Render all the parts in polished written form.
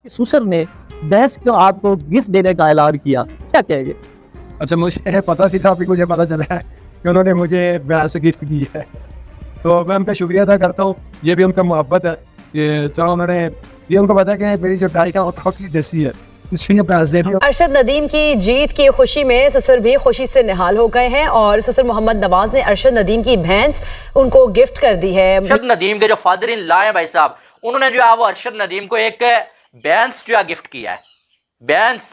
सुसर ने भैंस को आपको गिफ्ट देने का ऐलान किया, क्या कहेंगे? अच्छा, मुझे पता नहीं था, अभी मुझे पता चला है कि उन्होंने मुझे भैंस गिफ्ट की है, तो मैं उनका शुक्रिया अदा करता हूँ। ये भी उनका मोहब्बत है कि चलो उन्होंने, ये उनको पता है कि मेरी जो डाइट है वो थोड़ी देसी है, इसलिए भैंस दे दी। अरशद नदीम की जीत की खुशी में ससुर भी खुशी से निहाल हो गए हैं और ससुर मोहम्मद नवाज ने अरशद नदीम की भैंस उनको गिफ्ट कर दी है। अरशद नदीम के जो फादर इन लॉ हैं भाई साहब, उन्होंने जो है वो अरशद नदीम को एक बैंस जो है गिफ्ट किया है। बैंस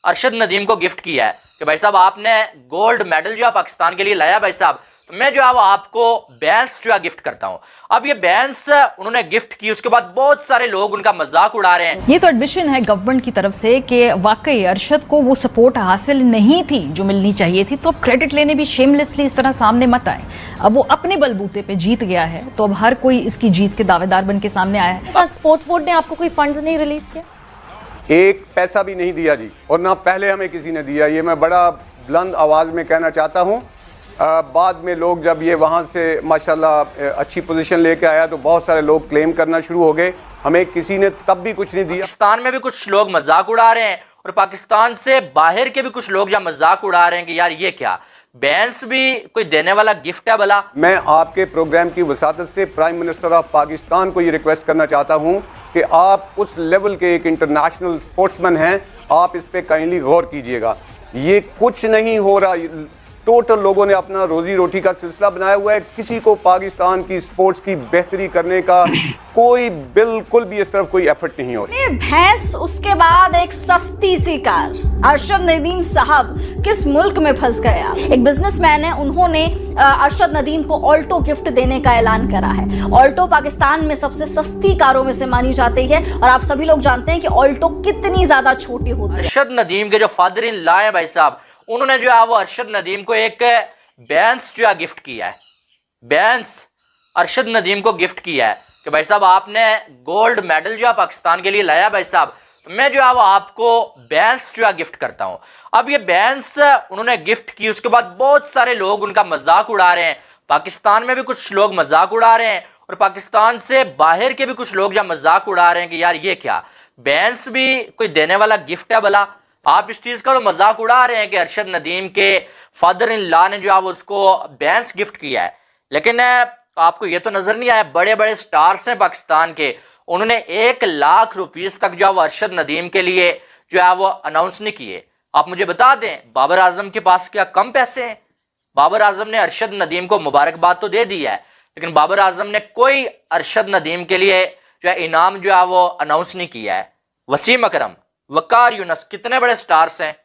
अरशद नदीम को गिफ्ट किया है कि भाई साहब आपने गोल्ड मेडल जो है पाकिस्तान के लिए लाया भाई साहब, तो मैं जो है वो आपको बैंस जो है गिफ्ट करता हूं। अब ये बैंस उन्होंने गिफ्ट की, उसके बाद बहुत सारे लोग उनका मजाक उड़ा रहे हैं। ये तो एडमिशन है गवर्नमेंट की तरफ से कि वाकई अरशद को वो सपोर्ट हासिल नहीं थी जो मिलनी चाहिए थी, तो अब क्रेडिट लेने भी शेमलेसली इस तरह सामने मत आए। अब वो अपने बलबूते पे जीत गया है, तो अब हर कोई इसकी जीत के दावेदार बन के सामने आया है। स्पोर्ट्स बोर्ड ने आपको कोई फंड्स नहीं रिलीज किया? एक पैसा भी नहीं दिया जी, और ना पहले हमें किसी ने दिया। ये मैं बड़ा बुलंद आवाज़ में कहना चाहता हूँ। बाद में लोग जब ये वहाँ से माशाल्लाह अच्छी पोजीशन लेके आया तो बहुत सारे लोग क्लेम करना शुरू हो गए, हमें किसी ने तब भी कुछ नहीं दिया। पाकिस्तान में भी कुछ लोग मजाक उड़ा रहे हैं और पाकिस्तान से बाहर के भी कुछ लोग या मजाक उड़ा रहे हैं कि यार ये क्या बैंस भी कोई देने वाला गिफ्ट है भला। मैं आपके प्रोग्राम की वसातत से प्राइम मिनिस्टर ऑफ पाकिस्तान को ये रिक्वेस्ट करना चाहता हूँ कि आप उस लेवल के एक इंटरनेशनल स्पोर्ट्समैन हैं, आप इस पे काइंडली गौर कीजिएगा। ये कुछ नहीं हो रहा, टोटल लोगों ने अपना रोजी रोटी का सिलसिला बनाया हुआ है, किसी को पाकिस्तान की स्पोर्ट्स की बेहतरी करने का कोई बिल्कुल भी इस तरफ कोई एफर्ट नहीं हो रहा। भैंस, उसके बाद एक सस्ती सी कार। अरशद नदीम साहब किस मुल्क में फंस गया? एक बिजनेसमैन है, उन्होंने अरशद नदीम को ऑल्टो गिफ्ट देने का ऐलान करा है। ऑल्टो पाकिस्तान में सबसे सस्ती कारों में से मानी जाती है और आप सभी लोग जानते हैं कि ऑल्टो कितनी ज्यादा छोटी होती है। अरशद नदीम के जो फादर इन लॉ हैं भाई साहब, उन्होंने जो है वो अरशद नदीम को एक बैंस जो है गिफ्ट किया है। बैंस अरशद नदीम को गिफ्ट किया है कि भाई साहब आपने गोल्ड मेडल जो है पाकिस्तान के लिए लाया भाई साहब, तो मैं जो है वो आपको बैंस जो है गिफ्ट करता हूं। अब ये बैंस उन्होंने गिफ्ट की, उसके बाद बहुत सारे लोग उनका मजाक उड़ा रहे हैं। पाकिस्तान में भी कुछ लोग मजाक उड़ा रहे हैं और पाकिस्तान से बाहर के भी कुछ लोग या मजाक उड़ा रहे हैं कि यार ये क्या बैंस भी कोई देने वाला गिफ्ट है भला। आप इस चीज का तो मजाक उड़ा रहे हैं कि अरशद नदीम के फादर इन लॉ ने जो है वो उसको बैंस गिफ्ट किया है, लेकिन आपको ये तो नजर नहीं आया बड़े बड़े स्टार्स हैं पाकिस्तान के, उन्होंने 1 लाख रुपीस तक जो है वो अरशद नदीम के लिए जो है वो अनाउंस नहीं किए। आप मुझे बता दें बाबर आजम के पास क्या कम पैसे हैं? बाबर आजम ने अरशद नदीम को मुबारकबाद तो दे दी है, लेकिन बाबर आजम ने कोई अरशद नदीम के लिए जो है इनाम जो है वो अनाउंस नहीं किया है। वसीम अकरम, वकार यूनस, कितने बड़े स्टार्स हैं,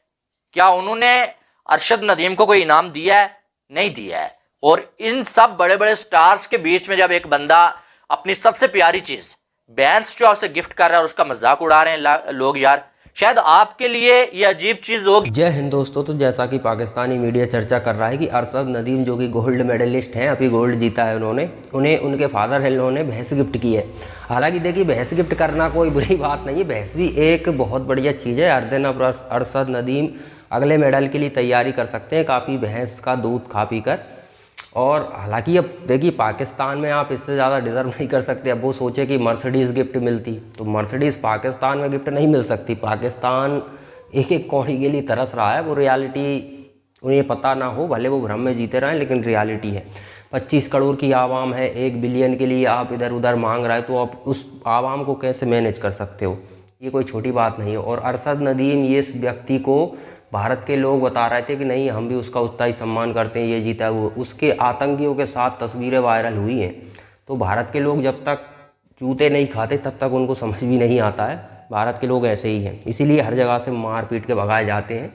क्या उन्होंने अरशद नदीम को कोई इनाम दिया है? नहीं दिया है। और इन सब बड़े बड़े स्टार्स के बीच में जब एक बंदा अपनी सबसे प्यारी चीज बैंस जो उसे गिफ्ट कर रहा है और उसका मजाक उड़ा रहे हैं लोग, यार शायद आपके लिए ये अजीब चीज होगी। जय हिंद दोस्तों, तो जैसा कि पाकिस्तानी मीडिया चर्चा कर रहा है कि अरशद नदीम जो कि गोल्ड मेडलिस्ट हैं, अभी गोल्ड जीता है उन्होंने, उन्हें उनके फादर इन ने भैंस गिफ्ट की है। हालांकि देखिए भैंस गिफ्ट करना कोई बुरी बात नहीं है, भैंस भी एक बहुत बढ़िया चीज़ है। हर दिन अब अरशद नदीम अगले मेडल के लिए तैयारी कर सकते हैं काफ़ी भैंस का दूध खा पी कर। और हालांकि अब देखिए पाकिस्तान में आप इससे ज़्यादा डिज़र्व नहीं कर सकते। अब वो सोचे कि मर्सिडीज़ गिफ्ट मिलती, तो मर्सिडीज़ पाकिस्तान में गिफ्ट नहीं मिल सकती। पाकिस्तान एक एक कौड़ी के लिए तरस रहा है, वो रियलिटी उन्हें पता ना हो, भले वो भ्रम में जीते रहें, लेकिन रियलिटी है। 25 करोड़ की आवाम है, 1 बिलियन के लिए आप इधर उधर मांग रहे हो, तो आप उस आवाम को कैसे मैनेज कर सकते हो? ये कोई छोटी बात नहीं है। और अरशद नदीम ये इस व्यक्ति को भारत के लोग बता रहे थे कि नहीं हम भी उसका उतना ही सम्मान करते हैं, ये जीता है वो, उसके आतंकियों के साथ तस्वीरें वायरल हुई हैं। तो भारत के लोग जब तक जूते नहीं खाते तब तक उनको समझ भी नहीं आता है। भारत के लोग ऐसे ही हैं, इसीलिए हर जगह से मार पीट के भगाए जाते हैं।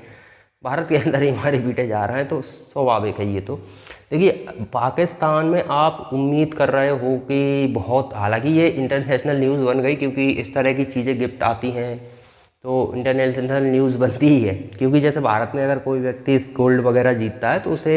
भारत के अंदर ही मारे पीटे जा रहे हैं, तो स्वाभाविक है ये। तो देखिए पाकिस्तान में आप उम्मीद कर रहे हो कि बहुत, हालांकि ये इंटरनेशनल न्यूज़ बन गई क्योंकि इस तरह की चीज़ें गिफ्ट आती हैं तो इंटरनेशनल न्यूज़ बनती ही है। क्योंकि जैसे भारत में अगर कोई व्यक्ति गोल्ड वगैरह जीतता है तो उसे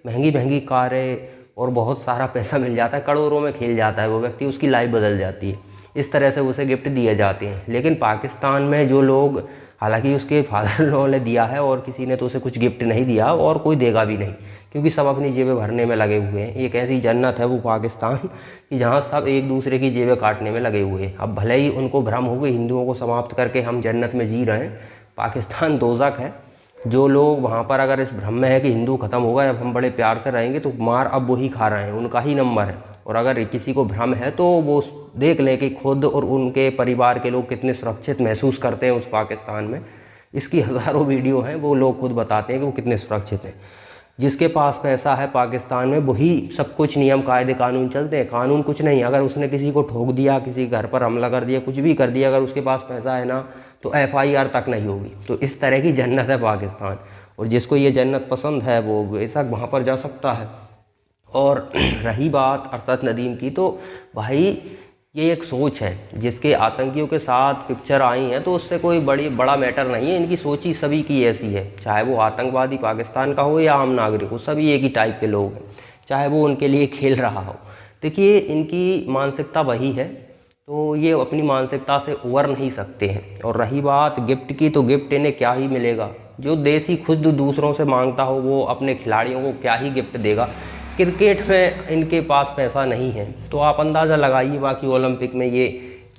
महंगी महंगी कारें और बहुत सारा पैसा मिल जाता है, करोड़ों में खेल जाता है वो व्यक्ति, उसकी लाइफ बदल जाती है। इस तरह से उसे गिफ्ट दिए जाते हैं। लेकिन पाकिस्तान में जो लोग, हालांकि उसके फादर इन लॉ ने दिया है और किसी ने तो उसे कुछ गिफ्ट नहीं दिया और कोई देगा भी नहीं, क्योंकि सब अपनी जेबें भरने में लगे हुए हैं। एक ऐसी जन्नत है वो पाकिस्तान कि जहाँ सब एक दूसरे की जेबें काटने में लगे हुए हैं। अब भले ही उनको भ्रम हो कि हिंदुओं को समाप्त करके हम जन्नत में जी रहे हैं, पाकिस्तान दोज़ख है। जो लोग वहाँ पर अगर इस भ्रम में है कि हिंदू ख़त्म होगा, अब हम बड़े प्यार से रहेंगे, तो मार अब वही खा रहे हैं, उनका ही नंबर है। और अगर किसी को भ्रम है तो वो देख लें कि खुद और उनके परिवार के लोग कितने सुरक्षित महसूस करते हैं उस पाकिस्तान में। इसकी हज़ारों वीडियो हैं, वो लोग खुद बताते हैं कि वो कितने सुरक्षित हैं। जिसके पास पैसा है पाकिस्तान में, वही सब कुछ नियम कायदे कानून चलते हैं। कानून कुछ नहीं, अगर उसने किसी को ठोक दिया, किसी घर पर हमला कर दिया, कुछ भी कर दिया, अगर उसके पास पैसा है ना, तो FIR तक नहीं होगी। तो इस तरह की जन्नत है पाकिस्तान, और जिसको ये जन्नत पसंद है वो बेशक वहाँ पर जा सकता है। और रही बात अरशद नदीम की, तो भाई ये एक सोच है, जिसके आतंकियों के साथ पिक्चर आई हैं तो उससे कोई बड़ा मैटर नहीं है। इनकी सोच ही सभी की ऐसी है, चाहे वो आतंकवादी पाकिस्तान का हो या आम नागरिक हो, सभी एक ही टाइप के लोग हैं, चाहे वो उनके लिए खेल रहा हो। देखिए इनकी मानसिकता वही है, तो ये अपनी मानसिकता से उबर नहीं सकते हैं। और रही बात गिफ्ट की, तो गिफ्ट इन्हें क्या ही मिलेगा। जो देश ही खुद दूसरों से मांगता हो वो अपने खिलाड़ियों को क्या ही गिफ्ट देगा। क्रिकेट में इनके पास पैसा नहीं है, तो आप अंदाज़ा लगाइए बाकी ओलंपिक में ये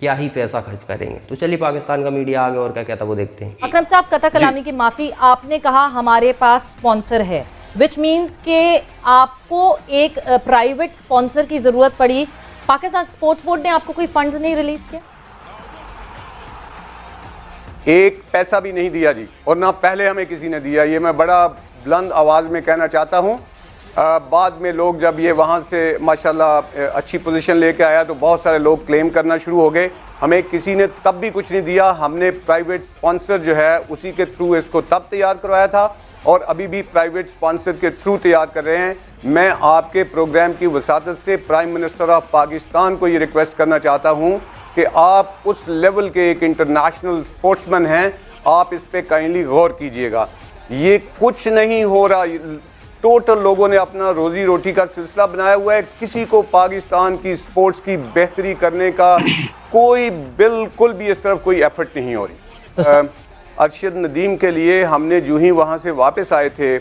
क्या ही पैसा खर्च करेंगे। तो चलिए पाकिस्तान का मीडिया आगे और क्या कहता वो देखते हैं। अकरम साहब, कथा कलामी की माफ़ी, आपने कहा हमारे पास स्पॉन्सर है, विच मीन्स के आपको एक प्राइवेट स्पॉन्सर की ज़रूरत पड़ी। पाकिस्तान स्पोर्ट्स बोर्ड ने आपको कोई फंड्स नहीं रिलीज किया? एक पैसा भी नहीं दिया जी, और ना पहले हमें किसी ने दिया। ये मैं बड़ा बुलंद आवाज़ में कहना चाहता हूँ। बाद में लोग जब ये वहाँ से माशाल्लाह अच्छी पोजीशन लेके आया तो बहुत सारे लोग क्लेम करना शुरू हो गए। हमें किसी ने तब भी कुछ नहीं दिया। हमने प्राइवेट स्पॉन्सर जो है उसी के थ्रू इसको तब तैयार करवाया था और अभी भी प्राइवेट स्पॉन्सर के थ्रू तैयार कर रहे हैं। मैं आपके प्रोग्राम की वसातत से प्राइम मिनिस्टर ऑफ पाकिस्तान को ये रिक्वेस्ट करना चाहता हूँ कि आप उस लेवल के एक इंटरनेशनल स्पोर्ट्समैन हैं, आप इस पर काइंडली गौर कीजिएगा। ये कुछ नहीं हो रहा, टोटल लोगों ने अपना रोजी रोटी का सिलसिला बनाया हुआ है। किसी को पाकिस्तान की स्पोर्ट्स की बेहतरी करने का कोई बिल्कुल भी इस तरफ कोई एफर्ट नहीं हो रही। अरशद नदीम के लिए हमने जो ही वहाँ से वापस आए थे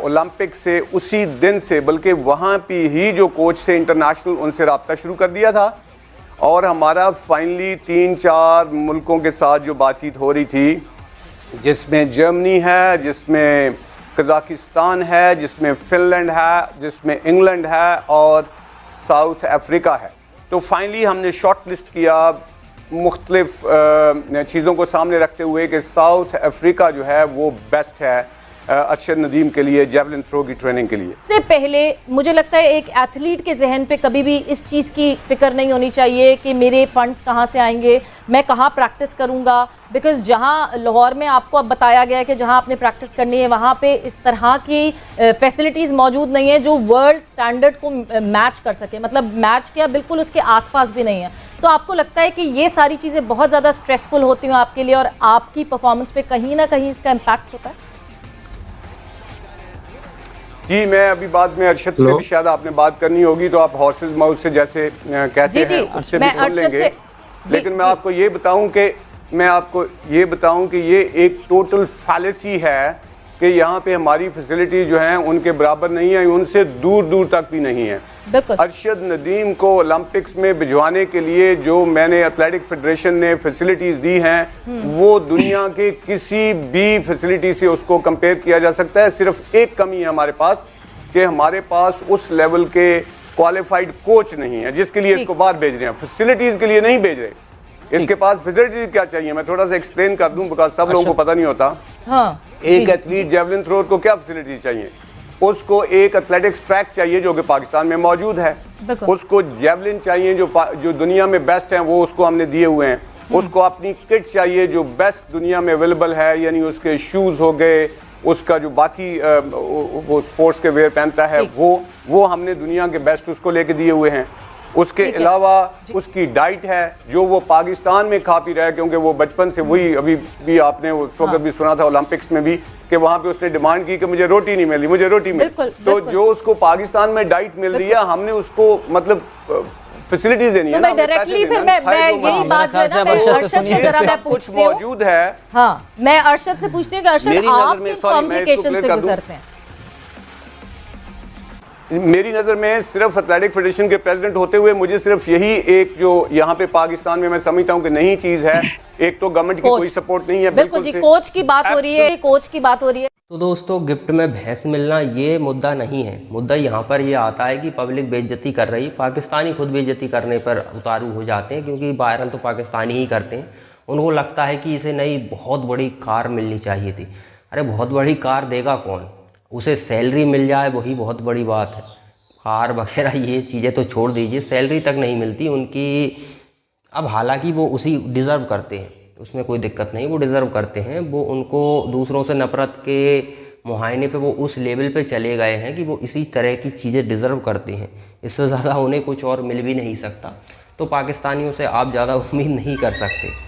ओलंपिक से, उसी दिन से, बल्कि वहाँ पे ही जो कोच थे इंटरनेशनल, उनसे रब्ता शुरू कर दिया था और हमारा फाइनली 3-4 मुल्कों के साथ जो बातचीत हो रही थी, जिसमें जर्मनी है, जिसमें कज़ाकिस्तान है, जिसमें फिनलैंड है, जिसमें इंग्लैंड है और साउथ अफ्रीका है। तो फाइनली हमने शॉर्ट लिस्ट किया मुख्तलिफ चीज़ों को सामने रखते हुए कि साउथ अफ्रीका जो है वो बेस्ट है अरशद नदीम के लिए जेवलिन थ्रो की ट्रेनिंग के लिए। से पहले मुझे लगता है एक एथलीट के जहन पे कभी भी इस चीज़ की फिक्र नहीं होनी चाहिए कि मेरे फंड्स कहाँ से आएंगे, मैं कहाँ प्रैक्टिस करूँगा। बिकॉज जहाँ लाहौर में आपको अब बताया गया है कि जहाँ आपने प्रैक्टिस करनी है वहाँ पे इस तरह की फैसिलिटीज़ मौजूद नहीं है जो वर्ल्ड स्टैंडर्ड को मैच कर सके, मतलब मैच क्या बिल्कुल उसके आसपास भी नहीं है। सो आपको लगता है कि ये सारी चीज़ें बहुत ज़्यादा स्ट्रेसफुल होती हैं आपके लिए और आपकी परफॉर्मेंस पे कहीं ना कहीं इसका इम्पैक्ट होता है? जी, मैं अभी बाद में अरशद से भी शायद आपने बात करनी होगी तो आप हॉर्सेस माउथ से जैसे कहते हैं उससे भी सुन लेंगे। लेकिन मैं आपको ये बताऊं कि ये एक टोटल फैलेसी है कि यहाँ पे हमारी फैसिलिटी जो हैं उनके बराबर नहीं है, उनसे दूर दूर तक भी नहीं है। अरशद नदीम को ओलंपिक्स में भिजवाने के लिए जो मैंने एथलेटिक फेडरेशन ने फैसिलिटीज़ दी हैं वो दुनिया के किसी भी फैसिलिटी से उसको कंपेयर किया जा सकता है। सिर्फ एक कमी है हमारे पास कि हमारे पास उस लेवल के क्वालिफाइड कोच नहीं है जिसके लिए इसको बाहर भेज रहे हैं, फैसिलिटीज़ के लिए नहीं भेज रहे। इसके पास फैसिलिटीज क्या चाहिए, मैं थोड़ा सा एक्सप्लेन कर दूं बिकॉज सब लोगों को पता नहीं होता। हाँ, एक एथलीट जेवलिन थ्रोर को क्या फैसिलिटीज चाहिए? उसको एक एथलेटिक्स ट्रैक चाहिए जो कि पाकिस्तान में मौजूद है, उसको जेवलिन चाहिए जो दुनिया में बेस्ट हैं वो उसको हमने दिए हुए हैं, उसको अपनी किट चाहिए जो बेस्ट दुनिया में अवेलेबल है, यानी उसके शूज़ हो गए, उसका जो बाकी वो स्पोर्ट्स के वेयर पहनता है वो हमने दुनिया के बेस्ट उसको लेके दिए हुए हैं। उसके अलावा उसकी डाइट है जो वो पाकिस्तान में खा पी रहा है, क्योंकि वो बचपन से वही, अभी भी आपने उस वक्त भी सुना था ओलंपिक्स में भी कि वहाँ पे उसने डिमांड की कि मुझे रोटी नहीं मिली, मुझे रोटी मिली। तो जो उसको पाकिस्तान में डाइट मिल रही है हमने उसको मतलब फैसिलिटीज देनी तो है ना, मैं डायरेक्टली फिर मैं यही बात जो है ना, मैं अरशद से जरा मैं कुछ पूछती हूँ। मौजूद है। हाँ, मैं अरशद से पूछती हूँ कि अरशद मेरी आप नज़र में, किस sorry, मैं इसको कॉम्प्लिकेशन clear से कर दूं। गुजरते हैं? मेरी नज़र में सिर्फ एथलेटिक फेडरेशन के प्रेसिडेंट होते हुए मुझे सिर्फ यही एक जो यहाँ पे पाकिस्तान में मैं समझता हूँ कि नई चीज़ है, एक तो गवर्नमेंट की कोई सपोर्ट नहीं है बिल्कुल जी, कोच की बात हो रही है, कोच की बात हो रही है। तो दोस्तों, गिफ्ट में भैंस मिलना ये मुद्दा नहीं है। मुद्दा यहाँ पर ये आता है कि पब्लिक बेइज्जती कर रही, पाकिस्तानी खुद बेइज्जती करने पर उतारू हो जाते हैं, क्योंकि वायरल तो पाकिस्तानी ही करते हैं। उनको लगता है कि इसे नई बहुत बड़ी कार मिलनी चाहिए थी। अरे बहुत बड़ी कार देगा कौन? उसे सैलरी मिल जाए वही बहुत बड़ी बात है। कार वगैरह ये चीज़ें तो छोड़ दीजिए, सैलरी तक नहीं मिलती उनकी। अब हालांकि वो उसी डिज़र्व करते हैं, उसमें कोई दिक्कत नहीं, वो डिज़र्व करते हैं। वो उनको दूसरों से नफ़रत के मुहायने पे वो उस लेवल पे चले गए हैं कि वो इसी तरह की चीज़ें डिज़र्व करते हैं। इससे ज़्यादा उन्हें कुछ और मिल भी नहीं सकता। तो पाकिस्तानियों से आप ज़्यादा उम्मीद नहीं कर सकते।